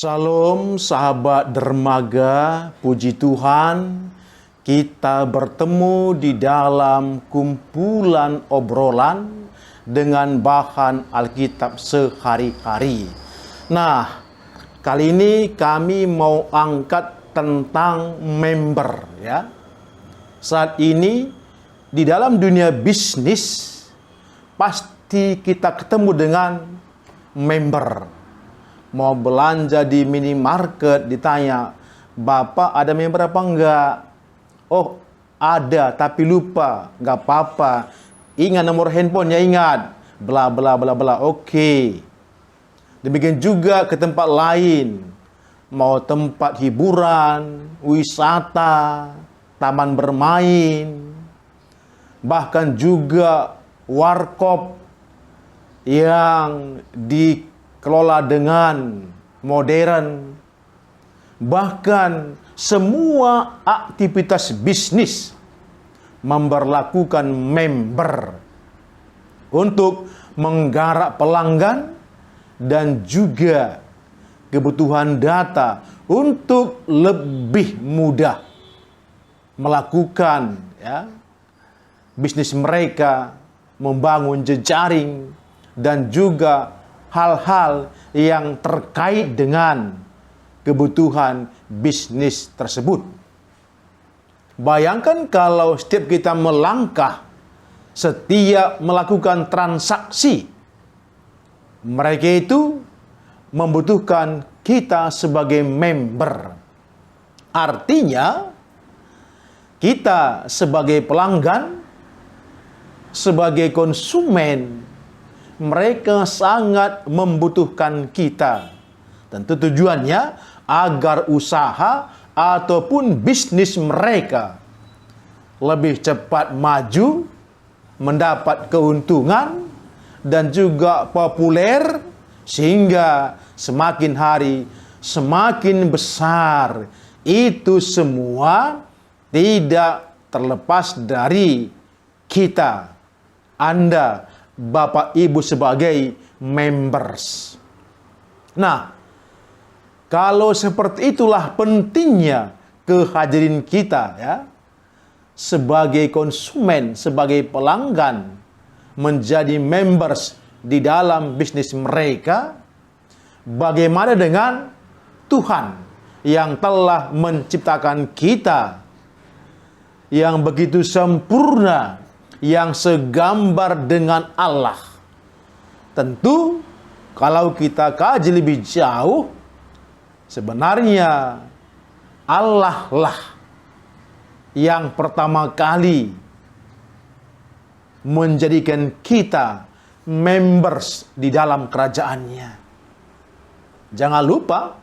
Salam sahabat dermaga, puji Tuhan, kita bertemu di dalam kumpulan obrolan dengan bahan Alkitab sehari-hari. Nah, kali ini kami mau angkat tentang member ya. Saat ini di dalam dunia bisnis pasti kita ketemu dengan member. Mau belanja di minimarket ditanya, "Bapak ada member apa enggak?" "Oh, ada tapi lupa." "Enggak apa-apa. Ingat nomor handphonenya, ingat." Bla bla bla bla. Oke. Demikian juga ke tempat lain. Mau tempat hiburan, wisata, taman bermain, bahkan juga warkop yang dikelola dengan modern, bahkan semua aktivitas bisnis memberlakukan member untuk menggarap pelanggan dan juga kebutuhan data untuk lebih mudah melakukan bisnis mereka, membangun jejaring dan juga hal-hal yang terkait dengan kebutuhan bisnis tersebut. Bayangkan kalau setiap kita melangkah, setiap melakukan transaksi, mereka itu membutuhkan kita sebagai member. Artinya, kita sebagai pelanggan, sebagai konsumen, mereka sangat membutuhkan kita. Tentu tujuannya agar usaha ataupun bisnis mereka lebih cepat maju, mendapat keuntungan, dan juga populer, sehingga semakin hari semakin besar. Itu semua tidak terlepas dari kita, Anda, Bapak Ibu sebagai members. Nah, kalau seperti itulah pentingnya kehadiran kita ya, sebagai konsumen, sebagai pelanggan, menjadi members di dalam bisnis mereka. Bagaimana dengan Tuhan yang telah menciptakan kita, yang begitu sempurna, yang segambar dengan Allah? Tentu kalau kita kaji lebih jauh, sebenarnya Allah lah yang pertama kali menjadikan kita members di dalam kerajaannya. Jangan lupa,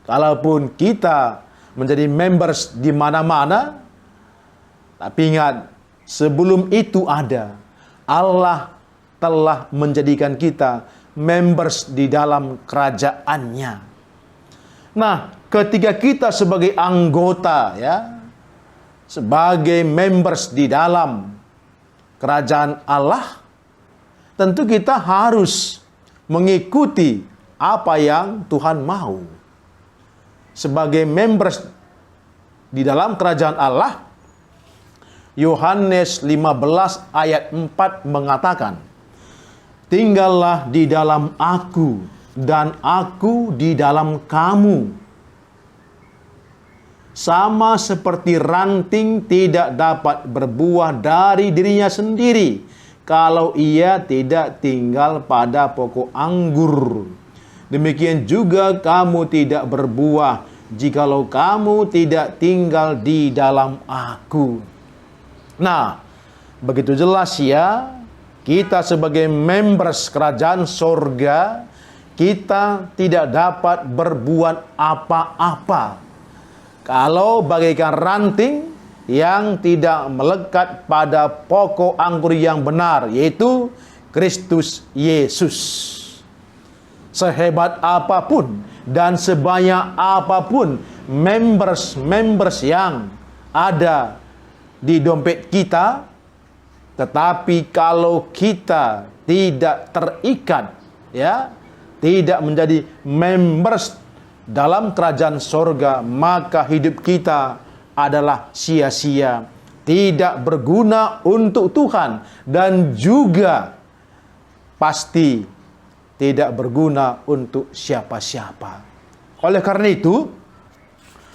kalaupun kita menjadi members di mana-mana, tapi ingat, sebelum itu Allah telah menjadikan kita members di dalam kerajaannya. Nah, ketika kita sebagai anggota ya, sebagai members di dalam kerajaan Allah, tentu kita harus mengikuti apa yang Tuhan mau. Sebagai members di dalam kerajaan Allah, Yohanes 15 ayat 4 mengatakan, "Tinggallah di dalam aku dan aku di dalam kamu. Sama seperti ranting tidak dapat berbuah dari dirinya sendiri kalau ia tidak tinggal pada pokok anggur. Demikian juga kamu tidak berbuah jikalau kamu tidak tinggal di dalam aku." Nah, begitu jelas ya, kita sebagai members kerajaan sorga, kita tidak dapat berbuat apa-apa kalau bagaikan ranting yang tidak melekat pada pokok anggur yang benar, yaitu Kristus Yesus. Sehebat apapun dan sebanyak apapun members yang ada di dompet kita, tetapi kalau kita tidak terikat ya, tidak menjadi members dalam kerajaan sorga, maka hidup kita adalah sia-sia, tidak berguna untuk Tuhan, dan juga pasti tidak berguna untuk siapa-siapa. Oleh karena itu,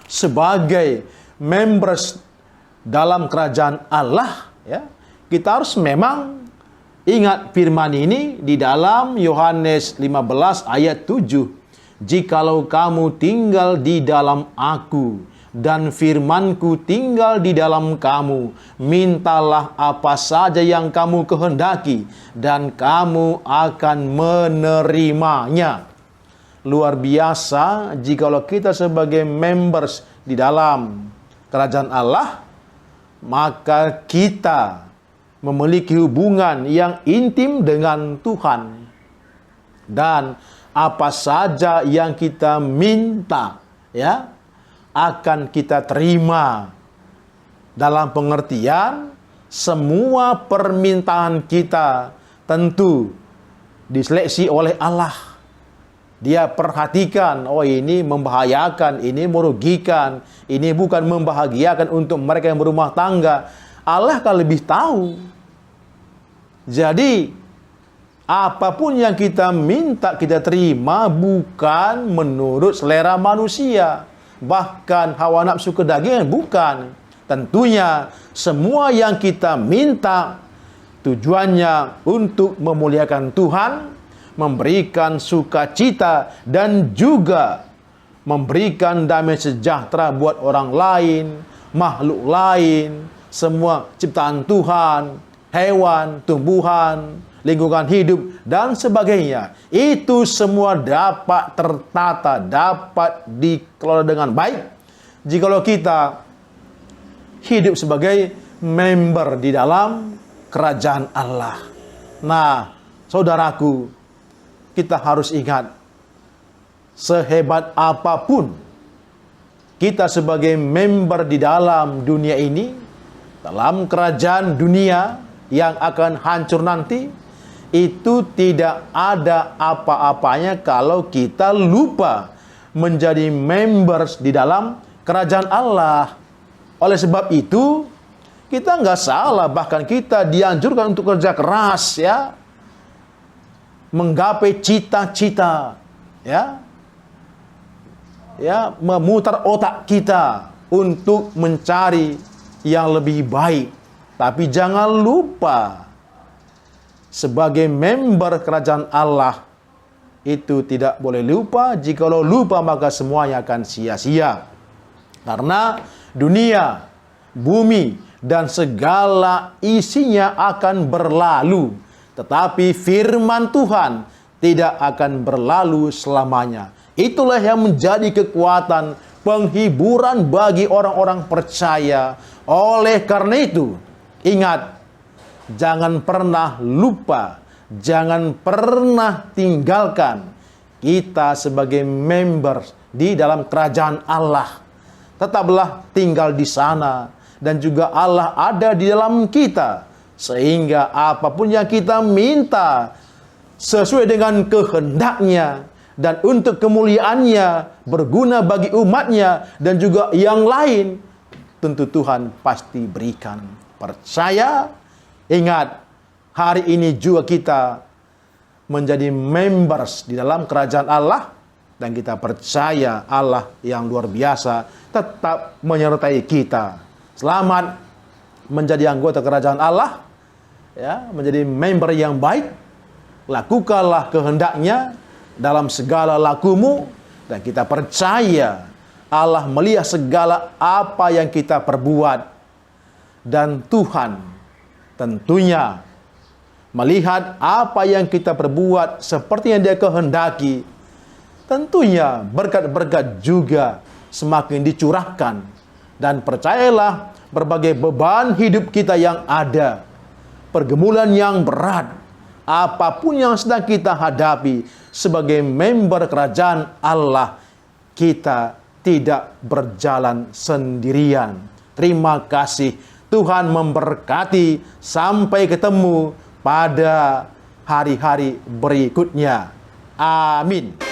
sebagai members dalam kerajaan Allah, ya, kita harus memang ingat firman ini di dalam Yohanes 15 ayat 7. Jikalau kamu tinggal di dalam aku dan firmanku tinggal di dalam kamu, mintalah apa saja yang kamu kehendaki dan kamu akan menerimanya. Luar biasa jikalau kita sebagai members di dalam kerajaan Allah, maka kita memiliki hubungan yang intim dengan Tuhan. Dan apa saja yang kita minta, ya, akan kita terima. Dalam pengertian, semua permintaan kita tentu diseleksi oleh Allah. Dia perhatikan, oh ini membahayakan, ini merugikan, ini bukan membahagiakan untuk mereka yang berumah tangga. Allah kan lebih tahu. Jadi, apapun yang kita minta kita terima bukan menurut selera manusia. Bahkan hawa nafsu kedagingan bukan. Tentunya semua yang kita minta tujuannya untuk memuliakan Tuhan, memberikan sukacita, dan juga memberikan damai sejahtera buat orang lain, makhluk lain, semua ciptaan Tuhan, hewan, tumbuhan, lingkungan hidup, dan sebagainya. Itu semua dapat tertata, dapat dikelola dengan baik jikalau kita hidup sebagai member di dalam kerajaan Allah. Nah, saudaraku, kita harus ingat, sehebat apapun kita sebagai member di dalam dunia ini, dalam kerajaan dunia yang akan hancur nanti, itu tidak ada apa-apanya kalau kita lupa menjadi members di dalam kerajaan Allah. Oleh sebab itu, kita nggak salah, bahkan kita dianjurkan untuk kerja keras, ya, menggapai cita-cita, ya, memutar otak kita untuk mencari yang lebih baik. Tapi jangan lupa, sebagai member kerajaan Allah, itu tidak boleh lupa. Jikalau lupa, maka semuanya akan sia-sia. Karena dunia, bumi, dan segala isinya akan berlalu. Tetapi firman Tuhan tidak akan berlalu selamanya. Itulah yang menjadi kekuatan penghiburan bagi orang-orang percaya. Oleh karena itu, ingat, jangan pernah lupa, jangan pernah tinggalkan kita sebagai member di dalam kerajaan Allah. Tetaplah tinggal di sana, dan juga Allah ada di dalam kita, sehingga apapun yang kita minta sesuai dengan kehendaknya dan untuk kemuliaannya, berguna bagi umatnya dan juga yang lain, tentu Tuhan pasti berikan. Percaya, ingat, hari ini juga kita menjadi members di dalam kerajaan Allah, dan kita percaya Allah yang luar biasa tetap menyertai kita. Selamat menjadi anggota kerajaan Allah, ya, menjadi member yang baik. Lakukanlah kehendaknya dalam segala lakumu, dan kita percaya Allah melihat segala apa yang kita perbuat, dan Tuhan tentunya melihat apa yang kita perbuat seperti yang Dia kehendaki. Tentunya berkat-berkat juga semakin dicurahkan. Dan percayalah, berbagai beban hidup kita yang ada, pergumulan yang berat, apapun yang sedang kita hadapi sebagai member kerajaan Allah, kita tidak berjalan sendirian. Terima kasih. Tuhan memberkati. Sampai ketemu pada hari-hari berikutnya. Amin.